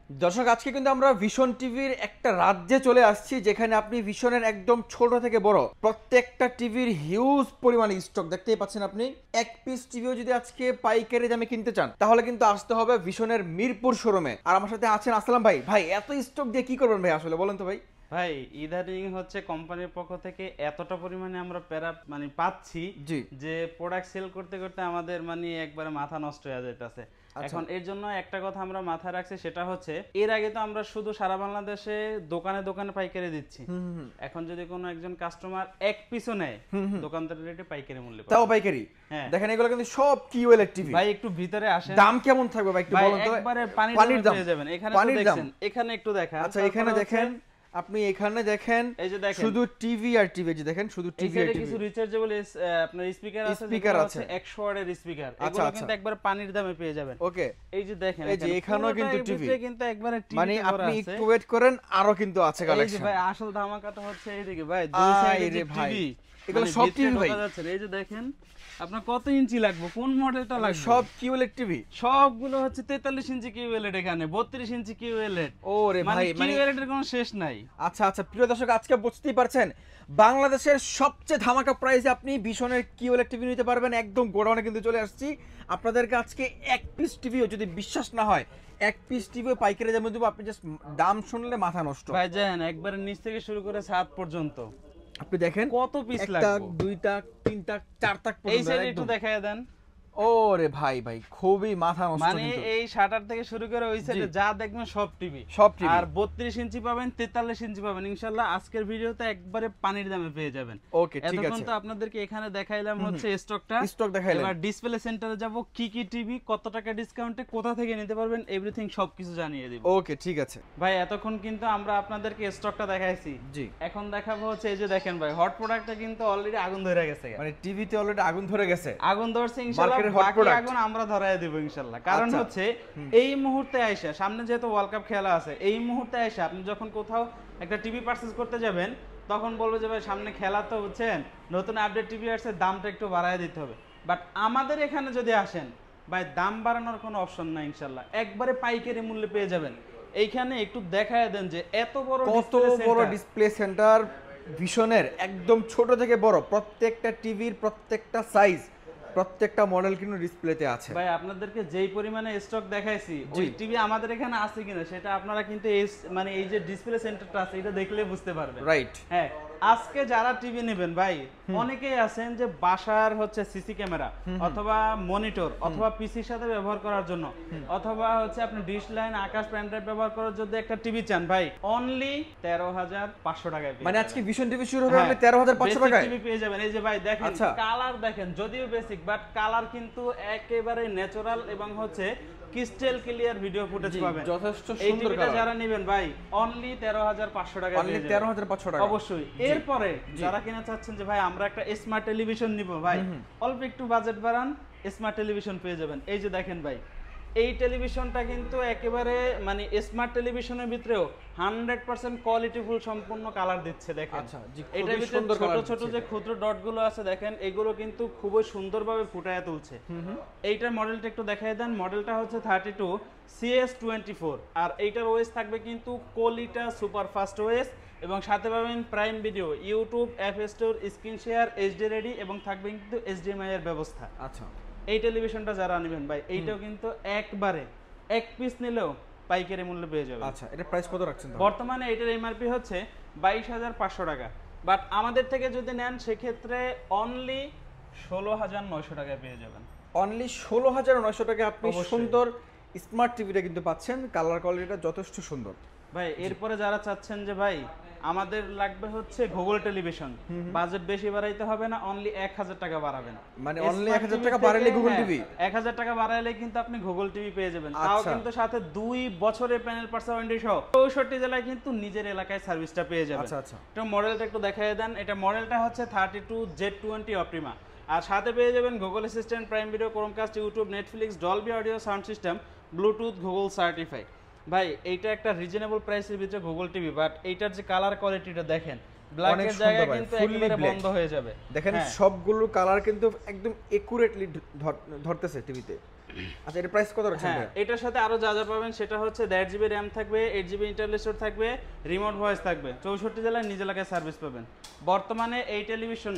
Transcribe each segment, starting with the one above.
দর্শক আজকে কিন্তু আমরা ভিশন টিভির একটা রাজ্যে চলে আসছি যেখানে আপনি ভিশনের একদম ছোট থেকে বড় প্রত্যেকটা টিভির হিউজ পরিমাণে স্টক দেখতেই পাচ্ছেন। আপনি এক পিস টিভিও যদি আজকে পাইকারি দামে কিনতে চান তাহলে কিন্তু আসতে হবে ভিশনের মিরপুর শোরুমে। আর আমার সাথে আছেন আসসালাম ভাই। ভাই এত স্টক দিয়ে কি করবেন ভাই, আসলে বলেন তো ভাই। ভাই ইদানিং হচ্ছে কোম্পানির পক্ষ থেকে এতটা পরিমাণে আমরা প্যারা পাচ্ছি জি। যে প্রোডাক্ট সেল করতে করতে আমাদের একবারে মাথা নষ্ট হয়ে যাইতেছে। এখন এর জন্য একটা কথা আমরা মাথায় রাখছি, সেটা হচ্ছে এর আগে তো আমরা শুধু সারা বাংলাদেশে দোকানে দোকানে পাইকারি দিচ্ছি। এখন যদি কোনো একজন কাস্টমার এক পিসও নেয় দোকানদারের রেটে পাইকারি মূল্যে তাও পাইকারি। হ্যাঁ দেখেন এগুলো কিন্তু সব কিউএলএড টিভি। ভাই একটু ভিতরে আসেন, দাম কেমন থাকবে ভাই একটু বলুন তো। একবারে পানির দাম পেয়ে যাবেন। এখানে তো দেখছেন, এখানে একটু দেখান। আচ্ছা এখানে দেখেন, আপনি এখানে দেখেন, এই যে দেখেন শুধু টিভি আর টিভি, যে দেখেন শুধু টিভি আর টিভি। কিছু রিচার্জেবল আপনার স্পিকার আছে 100 ওয়াটের স্পিকার, এগুলো কিন্তু একবার পানির দামে পেয়ে যাবেন। ওকে এই যে দেখেন, এই যে এখানেও কিন্তু টিভি, কিন্তু একবারে টিভি মানে আপনি একটু ওয়েট করেন আরো কিন্তু আছে কালেকশন। এই যে ভাই আসল ধামাকাটা হচ্ছে এইদিকে ভাই, দুই সাইডে টিভি, এগুলো সব টিভি ভাই। এই যে দেখেন আপনার কত ইঞ্চি লাগবে, কোন মডেলটা লাগবে, সব কিউএলএড টিভি, সবগুলো হচ্ছে 43 ইঞ্চি কিউএলএড, এখানে 32 ইঞ্চি কিউএলএড। ওরে ভাই কিউএলএড এর কোনো শেষ নাই। আচ্ছা আচ্ছা প্রিয় দর্শক, আজকে বুঝতেই পারছেন বাংলাদেশের সবচেয়ে ধামাকা প্রাইসে আপনি ভিশনের কিউএলএড টিভি নিতে পারবেন। একদম গোডাউনে কিন্তু চলে আসছি আপনাদেরকে আজকে। এক পিস টিভিও যদি বিশ্বাস না হয়, এক পিস টিভিও পাইকারি দামে দেবো। আপনি জাস্ট দাম শুনলে মাথা নষ্ট। ভাই জানেন একবারে নিচ থেকে শুরু করে ছাদ পর্যন্ত আপনি দেখেন কত পিস লাগবে, 1 টা 2 টা 4 টা পর্যন্ত। এই সাইডে একটু দেখায় দেন। ওরে ভাই ভাই খুবই মাথা নষ্ট। এই শাটার থেকে শুরু করে ওই সাইডে যা দেখবেন সব টিভি, আর 32 ইঞ্চি পাবেন, 43 ইঞ্চি পাবেন। ইনশাআল্লাহ আজকের ভিডিওতে একবারে পানির দামে পেয়ে যাবেন। ওকে ঠিক আছে। এখন তো আপনাদেরকে এখানে দেখাইলাম হচ্ছে স্টক দেখাইলাম। এবার ডিসপ্লে সেন্টারে যাব, কি কি টিভি কত টাকা ডিসকাউন্টে কোথা থেকে নিতে পারবেন এভরিথিং সবকিছু জানিয়ে দিব। ওকে ঠিক আছে ভাই, এতক্ষণ কিন্তু আমরা আপনাদেরকে স্টকটা দেখাইছি। জি, এখন দেখাবো হচ্ছে এই যে দেখেন ভাই, হট প্রোডাক্টটা কিন্তু অলরেডি আগুন ধরে গেছে। মানে টিভিতে অলরেডি আগুন ধরে গেছে, আগুন ধরছে। ইনশাআল্লাহ বাকি আগুন আমরা ধরায় দেব ইনশাআল্লাহ। কারণ হচ্ছে এই মুহূর্তে আইসা, সামনে যেহেতু ওয়ার্ল্ড কাপ খেলা আছে, এই মুহূর্তে আইসা আপনি যখন কোথাও একটা টিভি পারচেজ করতে যাবেন তখন বলবে যে ভাই সামনে খেলা তো বুঝছেন, নতুন আপডেট টিভি আসছে, দামটা একটু বাড়ায় দিতে হবে। বাট আমাদের এখানে যদি আসেন ভাই, দাম বাড়ানোর কোনো অপশন নাই ইনশাআল্লাহ, একবারে পাইকারি মূল্যে পেয়ে যাবেন। এইখানে একটু দেখায় দেন যে এত বড় ডিসপ্লে সেন্টার ভিশনের, একদম ছোট থেকে বড় প্রত্যেকটা টিভির প্রত্যেকটা সাইজ, প্রত্যেকটা মডেল কিন্তু ডিসপ্লেতে আছে। ভাই আপনাদেরকে যেই পরিমাণে স্টক দেখাইছি, ওই টিভি আমাদের এখানে আছে কিনা সেটা আপনারা কিন্তু এই যে ডিসপ্লে সেন্টারটা আছে এটা দেখলে বুঝতে পারবেন। রাইট। হ্যাঁ, আজকে যারা টিভি নেবেন ভাই, অনেকেই আছেন যে বাসার হচ্ছে সিসি ক্যামেরা অথবা মনিটর অথবা পিসির সাথে ব্যবহার করার জন্য, অথবা হচ্ছে আপনি ডিশ লাইন, আকাশ পেন ড্রাইভ ব্যবহার করার জন্য একটা টিভি চান ভাই, অনলি 13,500 টাকায়। মানে আজকে ভিশন টিভি শুরু হবে আপনি 13,500 টাকায় টিভি পেয়ে যাবেন। এই যে ভাই দেখেন কালার দেখেন, যদিও বেসিক বাট কালার কিন্তু একেবারে ন্যাচারাল এবং হচ্ছে ক্রিস্টাল ক্লিয়ার ভিডিও ফুটেজ পাবেন। যথেষ্ট সুন্দর। এই টিভিটা যারা নেবেন ভাই অনলি 13,500 টাকা, অনলি 13,500 টাকা অবশ্যই। এরপরে যারা কিনা চাচ্ছেন যে ভাই আমরা একটা স্মার্ট টেলিভিশন নিব, ভাই অল্প একটু বাজেট বাড়ান, স্মার্ট টেলিভিশন পেয়ে যাবেন। এই যে দেখেন ভাই, এই টেলিভিশনটা কিন্তু একেবারে স্মার্ট টেলিভিশনের ভিতরেও 100% কোয়ালিটিফুল সম্পূর্ণ কালার দিচ্ছে। দেখেন এটার ভিতরে ছোট ছোট যে ক্ষুদ্র ডট গুলো আছে দেখেন, এগুলো কিন্তু খুবই সুন্দরভাবে ফুটায় তুলছে। এইটার মডেলটা একটু দেখাই দেন। মডেলটা হচ্ছে 32 CS24, আর এইটার ওএস থাকবে কিন্তু কোলিটা সুপার ফাস্ট ওএস, এবং সাথে পাবেন prime video, YouTube, app store, screen share, HD ready, এবং থাকবে কিন্তু এইচডিএমআই এর ব্যবস্থা। আচ্ছা, এই টেলিভিশনটা যারা নেবেন ভাই, এইটাও কিন্তু একবারে এক পিস নিলেও পাইকারি মূল্যে পেয়ে যাবে। আচ্ছা, এটা প্রাইস কত রাখছেন? বর্তমানে এটার এমআরপি হচ্ছে 22,500 টাকা, বাট আমাদের থেকে যদি নেন সেক্ষেত্রে অনলি 16,900 টাকায় পেয়ে যাবেন। অনলি 16,900 টাকায় আপনি সুন্দর স্মার্ট টিভিটা কিন্তু পাচ্ছেন। কালার কোয়ালিটিটা যথেষ্ট সুন্দর ভাই। এরপরে যারা চাচ্ছেন যে ভাই আমাদের লাগবে হচ্ছে গুগল টেলিভিশন, বাজেট বেশি বাড়াইতে হবে না, অনলি 1,000 টাকা বাড়াবেন। মানে অনলি 1,000 টাকা বাড়ালে গুগল টিভি, 1,000 টাকা বাড়াইলে কিন্তু আপনি গুগল টিভি পেয়ে যাবেন। তাও কিন্তু সাথে 2 বছরের প্যানেল পার্সা ওয়ারেন্টি সহ 64 জেলায় কিন্তু নিজের এলাকায় সার্ভিসটা পেয়ে যাবেন। আচ্ছা আচ্ছা, এটা মডেলটা একটু দেখায় দেন। এটা মডেলটা হচ্ছে 32Z20 অপটিমা, আর সাথে পেয়ে যাবেন Google assistant, prime video, Chromecast, YouTube, Netflix, Dolby audio sound system, Bluetooth, Google certified. ভাই এইটা একটা রিজনেবল প্রাইসের ভিতরে গুগল টিভি, বাট এইটার যে কালার কোয়ালিটিটা দেখেন, ব্ল্যাকের জায়গায় কিন্তু একেবারে বন্ধ হয়ে যাবে। দেখেন সবগুলো কালার কিন্তু একদম একুরেটলি ধরতেছে টিভিতে। আচ্ছা, এর প্রাইস কত রাখছেন? হ্যাঁ, এটার সাথে আরো যা যা পাবেন সেটা হচ্ছে 1.5 জিবি র্যাম থাকবে, 8 জিবি ইন্টারনাল স্টোরেজ থাকবে, রিমোট ভয়েস থাকবে, 64 জেলায় নিজ এলাকায় সার্ভিস পাবেন। বর্তমানে এই টেলিভিশন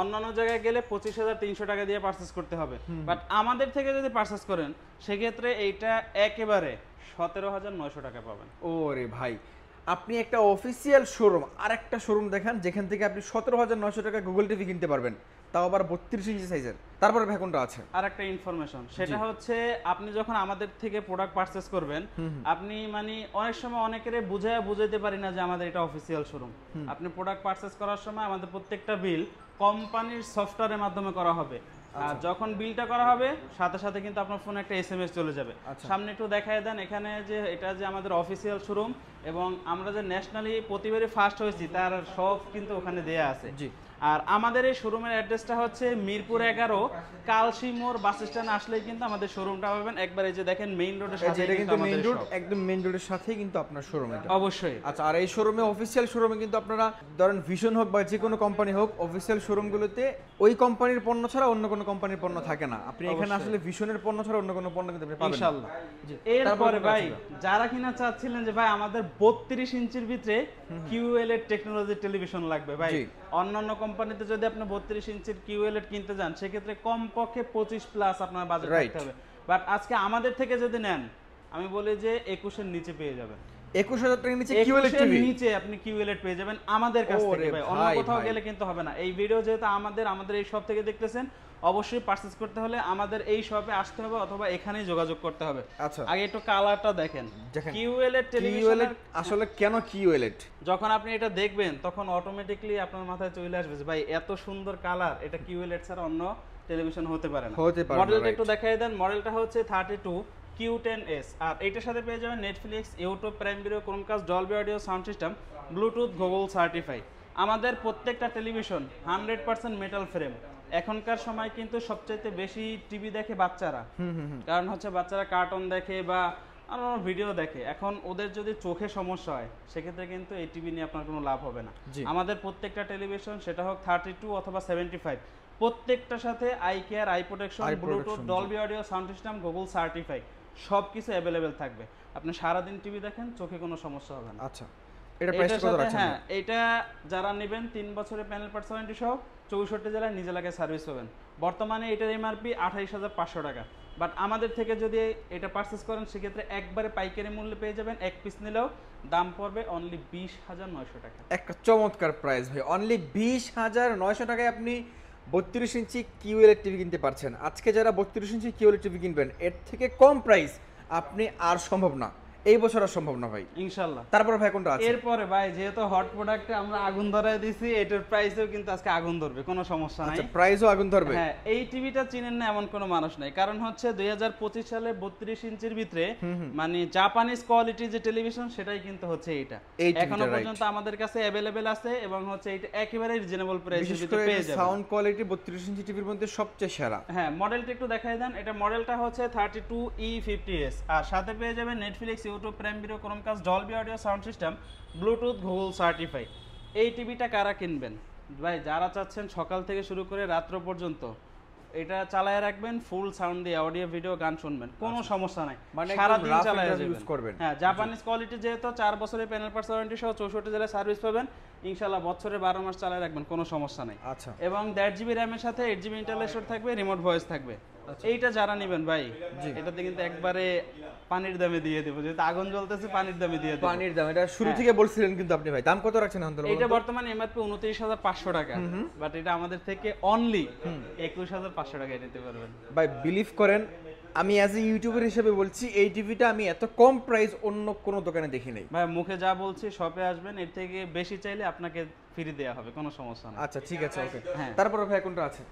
অন্যান্য জায়গায় গেলে 25,300 টাকা দিয়ে পারচেজ করতে হবে, বাট আমাদের থেকে যদি পারচেজ করেন সেক্ষেত্রে এইটা একেবারে 17,900 টাকা পাবেন। ওরে ভাই, আপনি একটা অফিসিয়াল শোরুম আর একটা শোরুম দেখান যেখান থেকে আপনি 17,900 টাকা গুগল টিভি কিনতে পারবেন, তাও আবার 32 ইঞ্চি সাইজের। তারপরে ভাই কোনটা আছে? আর একটা ইনফরমেশন, সেটা হচ্ছে আপনি যখন আমাদের থেকে প্রোডাক্ট পারচেজ করবেন, আপনি মানে অনেক সময় অনেকের বুঝাইতে পারি না যে আমাদের এটা অফিসিয়াল শোরুম। আপনি প্রোডাক্ট পারচেজ করার সময় আমাদের প্রত্যেকটা বিল কোম্পানির সফটওয়্যারের মাধ্যমে করা হবে। আর যখন বিলটা করা হবে সাথে সাথে কিন্তু আপনার ফোনে একটা এসএমএস চলে যাবে। সামনে একটু দেখায় দেন এখানে যে এটা যে আমাদের অফিসিয়াল শোরুম, এবং আমরা যে ন্যাশনালি প্রতিবারই ফার্স্ট হয়েছি তার সব কিন্তু ওখানে দেয়া আছে। আর আমাদের এই শোরুমের অ্যাড্রেসটা হচ্ছে মিরপুর 11 কালসি মোড় বাস স্ট্যান্ড আসলেই কিন্তু আমাদের শোরুমটা পাবেন। একবার এই যে দেখেন মেইন রোডের সাথে, এটা কিন্তু মেইন রোড, একদম মেইন রোডের সাথেই কিন্তু আপনার শোরুম এটা। অবশ্যই। আচ্ছা, আর এই শোরুমে অফিসিয়াল শোরুমে কিন্তু আপনারা ধরেন ভিশন হোক বা যে কোনো কোম্পানি হোক, অফিসিয়াল শোরুমগুলোতে ওই কোম্পানির পণ্য ছাড়া অন্য কোনো কোম্পানির পণ্য থাকে না। আপনি এখানে আসলে ভিশনের পণ্য ছাড়া অন্য কোনো পণ্য কিন্তু আপনি পাবেন ইনশাআল্লাহ। এরপরে ভাই যারা কিনা চাচ্ছিলেন যে ভাই আমাদের 32 ইঞ্চির ভিতরে কিউএলইডি টেকনোলজি টেলিভিশন লাগবে, ভাই অন্যান্য কোম্পানিতে যদি আপনি 32 ইঞ্চির কিউএলইডি কিনতে যান সেক্ষেত্রে কমপক্ষে 25 প্লাস আপনার বাজেট রাখতে হবে, বাট আজকে আমাদের থেকে যদি নেন আমি বলি যে 21 এর নিচে পেয়ে যাবেন। 21,000 টাকার নিচে কিউএলইডি টিভি নিচে আপনি কিউএলইডি পেয়ে যাবেন আমাদের কাছ থেকে ভাই, অন্য কোথাও গেলে কিন্তু হবে না। এই ভিডিও যেহেতু আমাদের এই শপ থেকে দেখতেছেন, অবশ্যই পারচেজ করতে হলে আমাদের এই শপে আসতে হবে অথবা এখানেই যোগাযোগ করতে হবে। আচ্ছা, আগে একটু কালারটা দেখেন। কিউএলইডি টেলিভিশন আসলে কেন কিউএলইডি? যখন আপনি এটা দেখবেন তখন অটোমেটিক্যালি আপনার মাথায় চলে আসবে যে ভাই এত সুন্দর কালার, এটা কিউএলইডি ছাড়া অন্য টেলিভিশন হতে পারে না। মডেলটা একটু দেখাই দেন। মডেলটা হচ্ছে 32 Q10s, আর এটার সাথে পেয়ে যাবেন Netflix, YouTube, prime video, Chromecast, Dolby audio sound system, Bluetooth, Google certify. আমাদের প্রত্যেকটা টেলিভিশন 100% মেটাল ফ্রেম। এখনকার সময় কিন্তু সবচাইতে বেশি টিভি দেখে বাচ্চারা, কারণ হচ্ছে বাচ্চারা কার্টুন দেখে বা আরো ভিডিও দেখে। এখন ওদের যদি চোখে সমস্যা হয় সেক্ষেত্রে কিন্তু এই টিভি নিয়ে আপনার কোনো লাভ হবে না। আমাদের প্রত্যেকটা টেলিভিশন সেটা হোক 32 অথবা 75, প্রত্যেকটার সাথে eye care, I protection, Bluetooth, Dolby audio sound system, Google certify সবকিছু অ্যাভেলেবেল থাকবে। আপনি সারাদিন টিভি দেখেন, চোখে কোনো সমস্যা হবে না। আচ্ছা, এটা প্রাইস কত রাখছেন? হ্যাঁ, এটা যারা নেবেন 3 বছরের প্যানেল পার্টস ওয়ারেন্টি সহ 64 জেলায় নিজ এলাকায় সার্ভিস পাবেন। বর্তমানে এটার এমআরপি 28,500 টাকা, বাট আমাদের থেকে যদি এটা পারচেজ করেন সেক্ষেত্রে একবারে পাইকারি মূল্যে পেয়ে যাবেন। এক পিস নিলেও দাম পড়বে অনলি 20,900 টাকা। একটা চমৎকার প্রাইস ভাই, অনলি 20,900 টাকায় আপনি 32 ইঞ্চি কিউএলইডি টিভি কিনতে পারছেন। আজকে যারা 32 ইঞ্চি কিউএলইডি টিভি কিনবেন, এর থেকে কম প্রাইস আপনি আর সম্ভব না, এই বছর আর সম্ভব না ভাই, ইনশাআল্লাহ। তারপর ভাই কোনটা আছে? এরপরে ভাই যেহেতু হট প্রোডাক্টে আমরা আগুন ধরায় দিয়েছি, এটার প্রাইসেও কিন্তু আজকে আগুন ধরবে, কোনো সমস্যা নাই। আচ্ছা, প্রাইসও আগুন ধরবে? হ্যাঁ, এই টিভিটা চিনেন না এমন কোনো মানুষ নাই, কারণ হচ্ছে 2025 সালে 32 ইঞ্চির ভিতরে মানে জাপানিজ কোয়ালিটি যে টেলিভিশন সেটাই কিন্তু হচ্ছে এটা। এখনো পর্যন্ত আমাদের কাছে अवेलेबल আছে এবং হচ্ছে এটা একেবারে রিজনেবল প্রাইসে ভিতরে পেয়ে যাবেন। সাউন্ড কোয়ালিটি 32 ইঞ্চি টিভির মধ্যে সবচেয়ে সেরা। হ্যাঁ, মডেলটা একটু দেখাই দেন। এটা মডেলটা হচ্ছে 32E50s, আর সাথে পেয়ে যাবেন Netflix, YouTube, prime video, Chromecast, Dolby audio sound system, Bluetooth, Google certify. এই টিভিটা কারা কিনবেন ভাই? যারা চাচ্ছেন সকাল থেকে শুরু করে রাত্র পর্যন্ত এটা চালায় রাখবেন, ফুল সাউন্ড দিয়ে অডিও, ভিডিও, গান শুনবেন, কোনো সমস্যা নাই, সারা দিন চালায় যাবেন। হ্যাঁ, জাপানিজ কোয়ালিটি যেহেতু 4 বছরের প্যানেল পার্টস ওয়ারেন্টি সহ 64 জেলায় সার্ভিস পাবেন, ইনশাআল্লাহ বছরে 12 মাস চালায় রাখবেন, কোনো সমস্যা নাই। আচ্ছা, এবং 1.5 জিবি র্যামের সাথে 8 জিবি ইন্টারনাল স্টোরেজ থাকবে, রিমোট ভয়েস থাকবে। এইটা যারা নেবেন ভাই, এটাতে কিন্তু একবারে পানির দামে দিয়ে দেব, যেহেতু আগুন জ্বলতেছে পানির দামে দিয়ে দেব। পানির দাম এটা শুরু থেকে বলছিলেন কিন্তু আপনি ভাই, দাম কত রাখছেন এখন? এটা বর্তমানে এমআরপি 29,500 টাকা, বাট এটা আমাদের থেকে অনলি 21,500 টাকায় নিতে পারবেন। ভাই বিলিভ করেন, আমি অ্যাজ এ ইউটিউবার হিসেবে বলছি, এই টিভিটা আমি এত কম প্রাইস অন্য কোনো দোকানে দেখি নাই ভাই। মুখে যা বলছি, শপে আসবেন, এর থেকে বেশি চাইলে আপনাকে ফ্রি দেয়া হবে, কোনো সমস্যা না। আচ্ছা, ঠিক আছে, ওকে। হ্যাঁ, তারপর ভাই কোনটা আছে?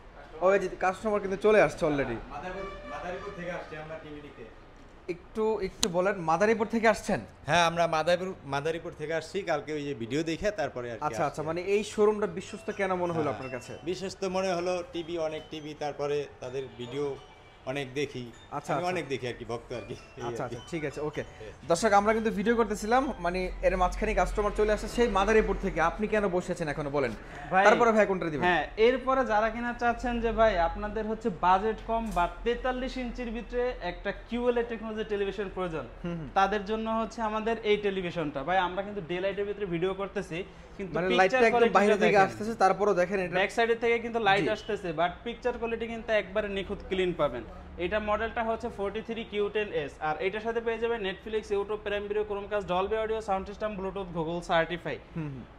ওই যে কাস্টমার কিন্তু চলে আসছে অলরেডি। মাদারীপুর থেকে আসছি আমরা টিভি নিতে। একটু বলেন, মাদারীপুর থেকে আসছেন? হ্যাঁ, আমরা মাদারীপুর থেকে আসছি, কালকে ওই যে ভিডিও দেখে তারপরে আর কি। আচ্ছা, মানে এই শোরুমটা বিশ্বস্ত কেন মনে হলো আপনার কাছে? বিশেষ তো মনে হলো টিভি, অনেক টিভি, তারপরে তাদের ভিডিও অনেক দেখি, আচ্ছা, আমি আচ্ছা। অনেক দেখি আর কি, ভক্ত আর কি, এই আচ্ছা আর কি। আচ্ছা ঠিক আছে ওকে দর্শক আমরা কিন্তু ভিডিও করতেছিলাম মানে এর মাঝখানে কাস্টমার চলে আসে সেই মাদারীপুর থেকে আপনি কেন বসেছেন এখনো বলেন ভাই, তারপরে ভাই কোনটা দিবেন হ্যাঁ এরপরে যারা কিনা চাচ্ছেন যে ভাই আপনাদের হচ্ছে বাজেট কম বা 43 ইঞ্চির ভিতরে একটা কিউএলএ টেকনোলজি টেলিভিশন প্রয়োজন, তাদের জন্য হচ্ছে আমাদের এই টেলিভিশনটা। ভাই আমরা কিন্তু ডে লাইটের ভিতরে ভিডিও করতেছি কিন্তু মানে পিকচার লাইটটা একদম বাইরে কোয়ালিটি থেকে আসতেছে তারপরেও দেখেন এটা ব্যাক সাইডের থেকে কিন্তু লাইট জি। আসতেছে, বাট পিকচার কোয়ালিটি কিন্তু একবারে নিখুঁত ক্লিন পাবেন। এটা মডেলটা হচ্ছে 43Q10S, আর এটার সাথে পেয়ে যাবেন Netflix, YouTube, prime video, Chromecast, Dolby audio, sound system, Bluetooth, Google certify.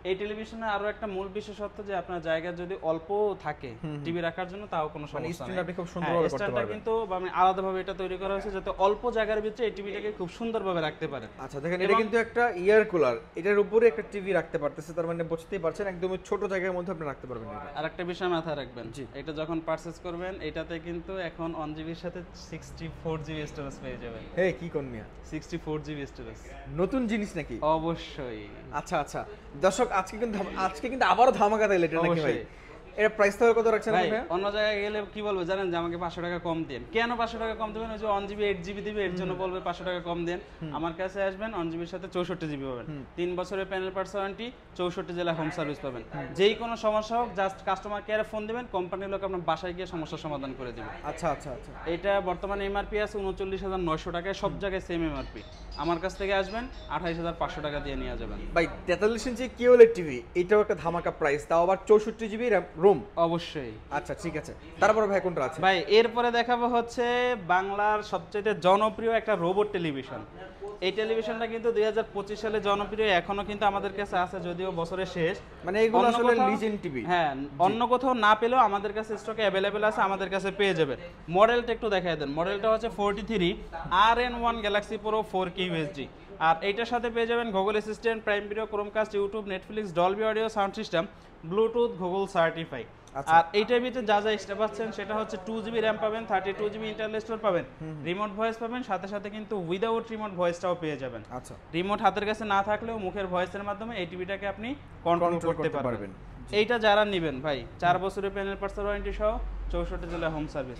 এই টেলিভিশনে আরো একটা মূল বিশেষত্ব যে আপনার জায়গা যদি অল্প থাকে টিভি রাখার জন্য তাও কোনো মানে সমস্যা স্ক্রিন নেই। আপনি খুব সুন্দরভাবে করতে স্ট্যান্ডটা পারবেন কিন্তু আমি আলাদাভাবে এটা তৈরি করা হয়েছে যাতে অল্প জায়গার ভিতরে এই টিভিটাকে খুব সুন্দরভাবে রাখতে পারেন। আচ্ছা দেখেন এটা কিন্তু একটা ইয়ার কুলার এটার উপরে একটা টিভি রাখতে পারতেছে তার মানে বুঝতেই পারছেন একদম ছোট জায়গার মধ্যে আপনি রাখতে পারবেন এটা আর একটা বিষয় মাথায় রাখবেন, জি। এটা যখন পারচেজ করবেন এটাতে কিন্তু এখন 1GB সাথে 64GB স্টোরেজ পেয়ে যাবেন। হে কি কোন মিয়া 64GB স্টোরেজ নতুন জিনিস নাকি অবশ্যই। আচ্ছা আচ্ছা দর্শক আজকে কিন্তু আবারও ধামাকা দিলেন এটা নাকি ভাই অবশ্যই। এর প্রাইস তাহলে কত রাখছেন ভাই আপনি ভাই অন্য জায়গায় গেলে কি বলবো জানেন যে আমাকে 500 টাকা কম দেন। কেন 500 টাকা কম দেবেন? ওই যে 1GB 8GB দিবে এর জন্য বলবে 500 টাকা কম দেন। আমার কাছে আসবেন 1GB এর সাথে 64GB পাবেন, 3 বছরের প্যানেল পার্টস ওয়ারেন্টি, 64 জেলা হোম সার্ভিস পাবেন। যেই কোনো সমস্যা হোক জাস্ট কাস্টমার কেয়ারে ফোন দিবেন, কোম্পানির লোক আপনার বাসায় গিয়ে সমস্যার সমাধান করে দিবে। আচ্ছা আচ্ছা আচ্ছা এটা বর্তমানে এমআরপি আছে 39,900 টাকায়, সব জায়গায় সেম এমআরপি। আমার কাছ থেকে আসবেন 28,500 টাকা দিয়ে নিয়ে যাবেন। ভাই 43 ইঞ্চি কিউএলএড টিভি এটাও একটা ধামাকা প্রাইস তাও আবার 64GB রুম অবশ্যই। আচ্ছা ঠিক আছে তারপরে ভাই কোনটা আছে ভাই এরপরে দেখাবো হচ্ছে বাংলার সবচেয়ে জনপ্রিয় একটা রোবট টেলিভিশন। এই টেলিভিশনটা কিন্তু 2025 সালে জনপ্রিয়, এখনো কিন্তু আমাদের কাছে আছে যদিও বছরের শেষ। মানে এগুলো অন্য আসলে কোথাও- লিজেন্ড টিভি হ্যাঁ অন্য কোথাও না পেলেও আমাদের কাছে স্টকে অ্যাভেলেবেল আছে, আমাদের কাছে পেয়ে যাবেন। মডেলটা একটু দেখাই দেন। মডেলটা হচ্ছে 43 RN1 Galaxy pro 4K USD, আর এইটার সাথে পেয়ে যাবেন Google assistant, prime video, Chromecast, YouTube, Netflix, Dolby audio, sound system, Bluetooth, Google certify. আচ্ছা। আর এইটার ভিতরে যা যা এক্সট্রা পাচ্ছেন সেটা হচ্ছে 2GB র্যাম পাবেন, 32GB ইন্টারনাল স্টোর পাবেন, রিমোট ভয়েস পাবেন, সাথে সাথে কিন্তু উইদাউট রিমোট ভয়েসটাও পেয়ে যাবেন। আচ্ছা রিমোট হাতের কাছে না থাকলেও মুখের ভয়েসের মাধ্যমে এই টিভিটাকে আপনি কন্ট্রোল Control করতে করতে পারবেন। পারবেন। এইটা যারা নেবেন ভাই 4 বছরের প্যানেল পার্টস ওয়ারেন্টি সহ 64 জেলা হোম সার্ভিস।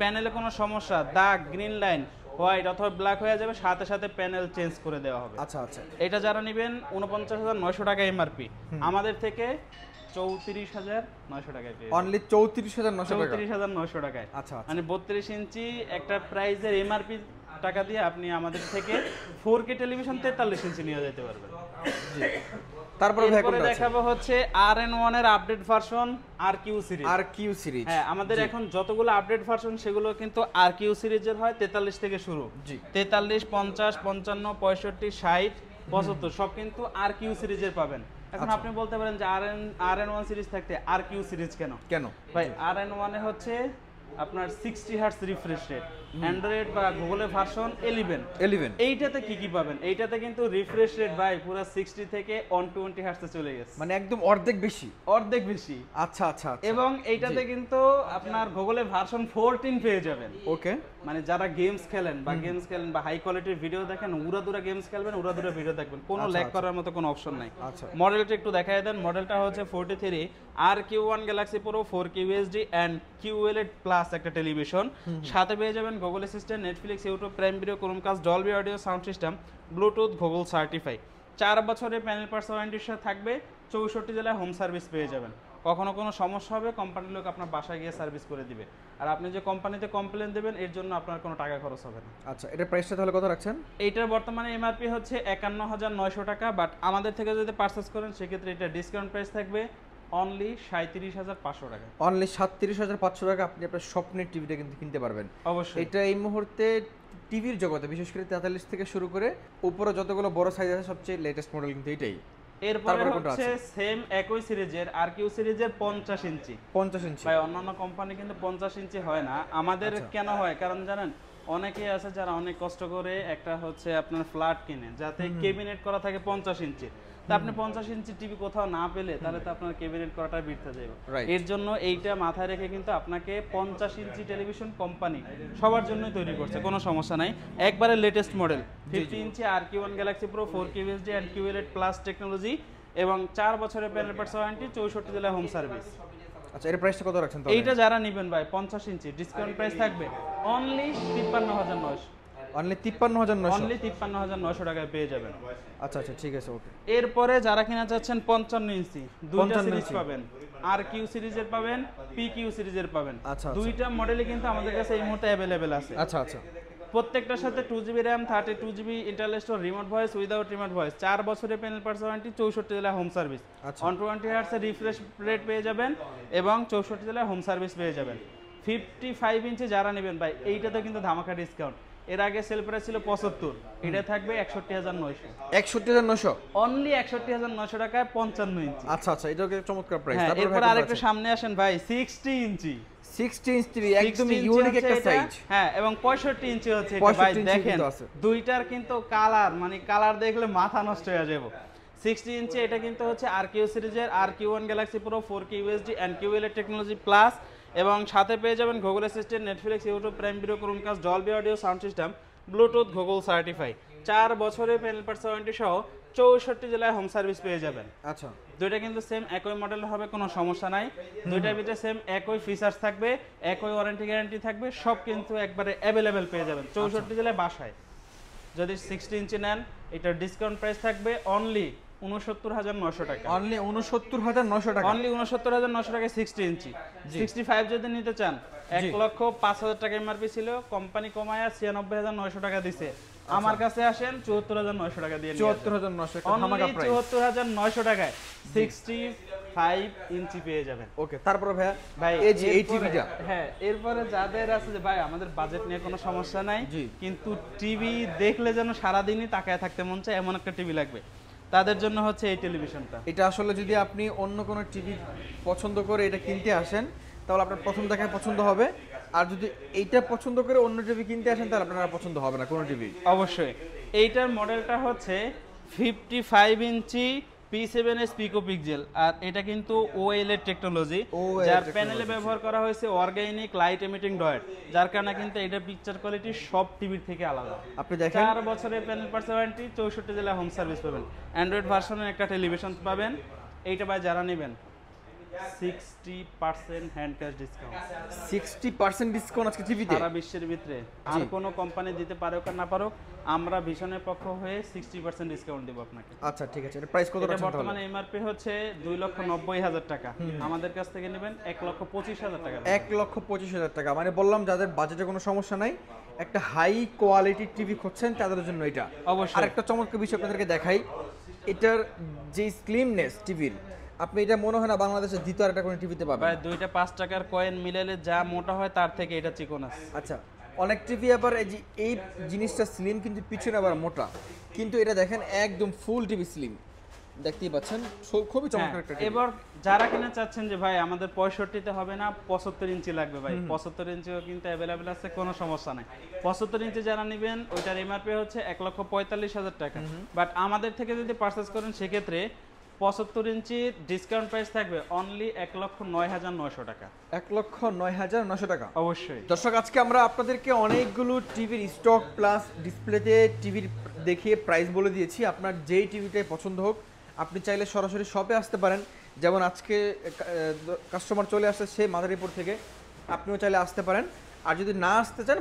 প্যানেলে কোনো সমস্যা, দাগ, গ্রিন লাইন, হোয়াইট অথবা ব্ল্যাক হয়ে যাবে, সাথে সাথে প্যানেল চেঞ্জ করে দেওয়া হবে। আচ্ছা আচ্ছা এটা যারা নেবেন 49,900 টাকা এমআরপি, আমাদের থেকে 34,900 টাকায় পেয়ে অনলি 34,900 টাকা 34,900 টাকায়। আচ্ছা আচ্ছা মানে 32 ইঞ্চি একটা প্রাইজের এমআরপি টাকা দিয়ে আপনি আমাদের থেকে 4K টেলিভিশন 43 ইঞ্চি নিয়ে যেতে পারবেন। জি তারপরে ভাই এরপরে কোনটা আছে দেখাবো হচ্ছে RN1 এর আপডেট ভার্সন RQ সিরিজ। আর কিউ সিরিজ হ্যাঁ আমাদের এখন যতগুলো আপডেট ভার্সন সেগুলো কিন্তু RQ সিরিজের হয়, 43 থেকে শুরু। জি 43, 50, 55, 65, 60, 75 সব কিন্তু RQ সিরিজের পাবেন। এখন আচ্ছা। আপনি বলতে পারেন যে RN1 সিরিজ থাকতে RQ সিরিজ কেন? কেন ভাই RN1 এ হচ্ছে আপনার 60 হার্টজ রিফ্রেশ রেট, অ্যান্ড্রয়েড বা গুগলের ভার্সন 11। 11 এইটাতে কি কি পাবেন? এইটাতে কিন্তু রিফ্রেশ রেট ভাই পুরো 60 থেকে 120 হার্টজে চলে গেছে, মানে একদম অর্ধেক বেশি অর্ধেক বেশি। আচ্ছা আচ্ছা আচ্ছা এবং এইটাতে কিন্তু আপনার গুগলের ভার্সন 14 পেয়ে যাবেন। ওকে মানে যারা গেমস খেলেন বা হাই কোয়ালিটির ভিডিও দেখেন, উড়াদুরা গেমস খেলবেন, উড়াদুরা ভিডিও দেখবেন, কোনো আচ্ছা, ল্যাগ আচ্ছা। করার মতো কোনো অপশন নাই। আচ্ছা মডেলটা একটু দেখায় দেন। মডেলটা হচ্ছে 43 RQ1 Galaxy pro 4K USD and QLED plus একটা টেলিভিশন, সাথে পেয়ে যাবেন Google assistant, Netflix, YouTube, prime video, Chromecast, Dolby audio, sound system, Bluetooth, Google certify. 4 বছরের প্যানেল পার্টস ওয়ারেন্টির সাথে থাকবে, 64 জেলায় হোম সার্ভিস পেয়ে যাবেন। কখনো কোনো সমস্যা হবে কোম্পানির লোক আপনার বাসায় গিয়ে সার্ভিস করে দিবে, আর আপনি যে কোম্পানিতে কমপ্লেন দেবেন এর জন্য আপনার কোনো টাকা খরচ হবে না। আচ্ছা এটা প্রাইসটা তাহলে কত রাখছেন এইটার বর্তমানে এমআরপি হচ্ছে 51,900 টাকা, বাট আমাদের থেকে যদি পারচেস করেন সেক্ষেত্রে এটা ডিসকাউন্ট প্রাইস থাকবে অনলি 37,500 টাকা। অনলি 37,500 টাকা আপনি আপনার স্বপ্নের টিভিটা কিন্তু কিনতে পারবেন। অবশ্যই এটা এই মুহূর্তে টিভির জগতে বিশেষ করে 43 থেকে শুরু করে উপরে যতগুলো বড় সাইজ আছে সবচেয়ে লেটেস্ট মডেল কিন্তু এটাই। এরপরে তারপরে কোনটা হচ্ছে সেম একই সিরিজের RQ সিরিজের 50 ইঞ্চি। 50 ইঞ্চি ভাই অন্যান্য কোম্পানি কিন্তু 50 ইঞ্চি হয় না, আমাদের আচ্ছা। কেন হয় কারণ জানেন অনেকেই আছে যারা অনেক কষ্ট করে একটা হচ্ছে আপনার ফ্ল্যাট কিনে যাতে ক্যাবিনেট করা থাকে 50 ইঞ্চি, তা আপনি 50 ইঞ্চি টিভি কোথাও না পেলে তাহলে তো আপনার ক্যাবিনেট করাটা বৃথা যাবে। Right. এর জন্য এইটা মাথায় রেখে কিন্তু আপনাকে 50 ইঞ্চি টেলিভিশন কোম্পানি সবার জন্যই তৈরি করছে, কোনো সমস্যা নাই। একবারে latest model 50 inch RQ1 Galaxy pro 4K USD and QLED plus technology এবং 4 বছরের প্যানেল পার্টস ওয়ারেন্টি, 64 জেলা হোম সার্ভিস। আচ্ছা এর প্রাইসটা কত রাখছেন তাহলে? এইটা যারা নেবেন ভাই 50 ইঞ্চি ডিসকাউন্ট প্রাইস থাকবে অনলি 53900, অনলি 53900। অনলি 53900 টাকায় পেয়ে যাবেন। আচ্ছা আচ্ছা ঠিক আছে ওকে। এরপরে যারা কিনা চাচ্ছেন 55 ইঞ্চি, দুইটা 55 সিরিজ ইঞ্চি। পাবেন, আর কিউ সিরিজের পাবেন, পি কিউ সিরিজের পাবেন। আচ্ছা, আচ্ছা। দুইটা মডেলই কিন্তু আমাদের কাছে এই মুহূর্তে অ্যাভেলেবেল আছে। আচ্ছা আচ্ছা প্রত্যেকটার সাথে 2GB RAM, 32GB internal store, remote voice, without remote voice, 4 বছরের প্যানেল পার্টস ওয়ারেন্টি, 64 জেলায় হোম সার্ভিস, আচ্ছা। 120 Hz এর রিফ্রেশ রেট পেয়ে যাবেন এবং 64 জেলায় হোম সার্ভিস পেয়ে যাবেন। 55 ইঞ্চি যারা নেবেন ভাই এইটাতে কিন্তু ধামাকা ডিসকাউন্ট। এর আগে সেল প্রাইস ছিল 75, এটা থাকবে 61900, 61900। অনলি 61900 টাকায় 55 ইঞ্চি। আচ্ছা আচ্ছা এটা ওকে চমৎকার প্রাইস। হ্যাঁ, তারপর এরপর আরেকটু সামনে আসেন ভাই, 60 ইঞ্চি। 60 ইঞ্চ টিভি একদম 60 ইঞ্চি ইউনিক হচ্ছে একটা এটা, সাইজ। হ্যাঁ, এবং 65 ইঞ্চি হচ্ছে এটা। 65 ভাই ইঞ্চি দেখেন কিন্তু আছে। দুইটার কিন্তু কালার, মানে কালার দেখলে মাথা নষ্ট হয়ে যাবে। 60 ইঞ্চি এটা কিন্তু হচ্ছে RQ সিরিজের RQ1 Galaxy Pro 4K UHD and QLED technology plus, এবং সাথে পেয়ে যাবেন Google assistant, Netflix, YouTube, prime video, Chromecast, Dolby audio sound system, Bluetooth, Google certify, 4 বছরের প্যানেল পার্টস ওয়ারেন্টি সহ 64 জেলায় হোম সার্ভিস পেয়ে যাবেন। আচ্ছা দুইটা কিন্তু সেম একই মডেল হবে, কোনো সমস্যা নাই। দুইটার ভিতরে সেম একই ফিচার্স থাকবে, একই ওয়ারেন্টি গ্যারান্টি থাকবে, সব কিন্তু একবারে অ্যাভেলেবেল পেয়ে যাবেন 64 জেলায় বাসায়। যদি 60 ইঞ্চি নেন এটার ডিসকাউন্ট প্রাইস থাকবে অনলি 69900 টাকা, অনলি 69900 টাকা। অনলি 69900 টাকায় 60 ইঞ্চি। 65 যদি নিতে চান 1,05,000 টাকা এমআরপি ছিল, কোম্পানি কমায়া 96900 টাকা দিছে। আমার কাছে আসেন 74900 টাকা দিয়ে নিয়ে 74900 একটা ধামাকা অনলি প্রাইস। 74900 টাকায় 65 ইঞ্চি পেয়ে যাবেন। ওকে তারপর ভাইয়া ভাই এই যে এই এরপরে- টিভিটা হ্যাঁ, এরপরে যাদের আছে যে ভাই আমাদের বাজেট নিয়ে কোনো সমস্যা নাই, জি। কিন্তু টিভি দেখলে যেন সারাদিনই তাকায় থাকতে মন চায় এমন একটা টিভি লাগবে, তাদের জন্য হচ্ছে এই টেলিভিশনটা। এটা আসলে যদি আপনি অন্য কোনো টিভি পছন্দ করে এটা কিনতে আসেন তাহলে আপনার প্রথম দেখায় পছন্দ হবে, আর যদি এইটা পছন্দ করে অন্য টিভি কিনতে আসেন তাহলে আপনার আর পছন্দ হবে না কোনো টিভি। অবশ্যই এইটার মডেলটা হচ্ছে 55 ইঞ্চি P7s পিকো পিক্সেল, আর এটা কিন্তু OLED টেকনোলজি, OLED যার technology। প্যানেলে ব্যবহার করা হয়েছে অর্গানিক লাইট এমিটিং ডয়েট, যার কারণে কিন্তু এটা পিকচার কোয়ালিটি সব টিভির থেকে আলাদা। আপনি দেখেন 4 বছরের প্যানেল পার্টস ওয়ারেন্টি, 64 জেলায় হোম সার্ভিস পাবেন, অ্যান্ড্রয়েড ভার্সনের একটা টেলিভিশন পাবেন। এইটা ভাই যারা নেবেন 60% হ্যান্ড ক্যাশ ডিসকাউন্ট 60% ডিসকাউন্ট আজকে টিভিতে। সারা বিশ্বের ভিতরে আর কোনো কোম্পানি দিতে পারুক আর না পারুক, আমরা ভীষণের পক্ষ হয়ে 60% ডিসকাউন্ট দেব আপনাকে। আচ্ছা ঠিক আছে, এটা প্রাইস কত এটা রাখছেন তাহলে? বর্তমানে এমআরপি হচ্ছে 2,90,000 টাকা, আমাদের কাছ থেকে নেবেন 1,25,000 টাকা। 1,25,000 টাকা। মানে বললাম যাদের বাজেটে কোনো সমস্যা নাই, একটা হাই কোয়ালিটি টিভি খুঁজছেন তাদের জন্য এটা। অবশ্যই। আরেকটা চমৎকার বিষয় আপনাদেরকে দেখাই, এটার যে স্লিমনেস টিভির, আপনি এটা মনে হয় না বাংলাদেশের দ্বিতীয় আরেকটা কোনো টিভিতে পাবেন। ভাই দুইটা 5 টাকার কয়েন মিলালে যা মোটা হয় তার থেকে এটা চিকন আছে। আচ্ছা অনেক টিভি আবার এই যে এই জিনিসটা স্লিম কিন্তু পিছনে আবার মোটা, কিন্তু এটা দেখেন একদম ফুল টিভি স্লিম, দেখতেই পাচ্ছেন খুবই চমৎকার একটা হ্যাঁ, টিভি। এবার যারা কিনা চাচ্ছেন যে ভাই আমাদের 65-তে হবে না 75 ইঞ্চি লাগবে, ভাই 75 ইঞ্চিও কিন্তু অ্যাভেলেবেল আছে, কোনো সমস্যা নাই। 75 ইঞ্চি যারা নেবেন ওইটার এমআরপি হচ্ছে 1,45,000 টাকা, বাট আমাদের থেকে যদি পারচেজ করেন সেক্ষেত্রে 75 ইঞ্চি ডিসকাউন্ট প্রাইস থাকবে অনলি 1,09,900 টাকা। 1,09,900 টাকা। অবশ্যই দর্শক আজকে আমরা আপনাদেরকে অনেকগুলো টিভির স্টক প্লাস ডিসপ্লেতে টিভির দেখিয়ে প্রাইস বলে দিয়েছি। আপনার যেই টিভিটাই পছন্দ হোক আপনি চাইলে সরাসরি শপে আসতে পারেন, যেমন আজকে কাস্টমার চলে আসছে সে মাদারীপুর থেকে, আপনিও চাইলে আসতে পারেন। আর যদি না আসতে চান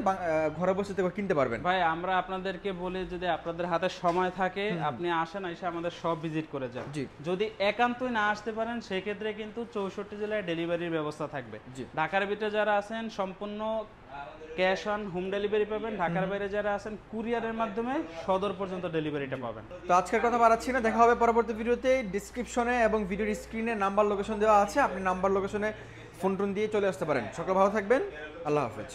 ঘরে বসে থেকে কিনতে পারবেন। ভাই আমরা আপনাদেরকে বলি যদি আপনাদের হাতে সময় থাকে আপনি আসেন, এসে আমাদের সব ভিজিট করে যান। জি। যদি একান্তই না আসতে পারেন সেক্ষেত্রে কিন্তু 64 জেলায় ডেলিভারির ব্যবস্থা থাকবে। জি। ঢাকার ভিতরে যারা আছেন সম্পূর্ণ ক্যাশ অন হোম ডেলিভারি পাবেন, ঢাকার বাইরে যারা আছেন কুরিয়ারের মাধ্যমে সদর পর্যন্ত ডেলিভারিটা পাবেন। তো আজকের কথা বাড়াচ্ছি না, দেখা হবে পরবর্তী ভিডিওতে। ডিসক্রিপশনে এবং ভিডিওর স্ক্রিনে নাম্বার লোকেশন দেওয়া আছে, আপনি নাম্বার লোকেশনে ফোন টোন দিয়ে চলে আসতে পারেন। সকলে ভালো থাকবেন, আল্লাহ হাফেজ।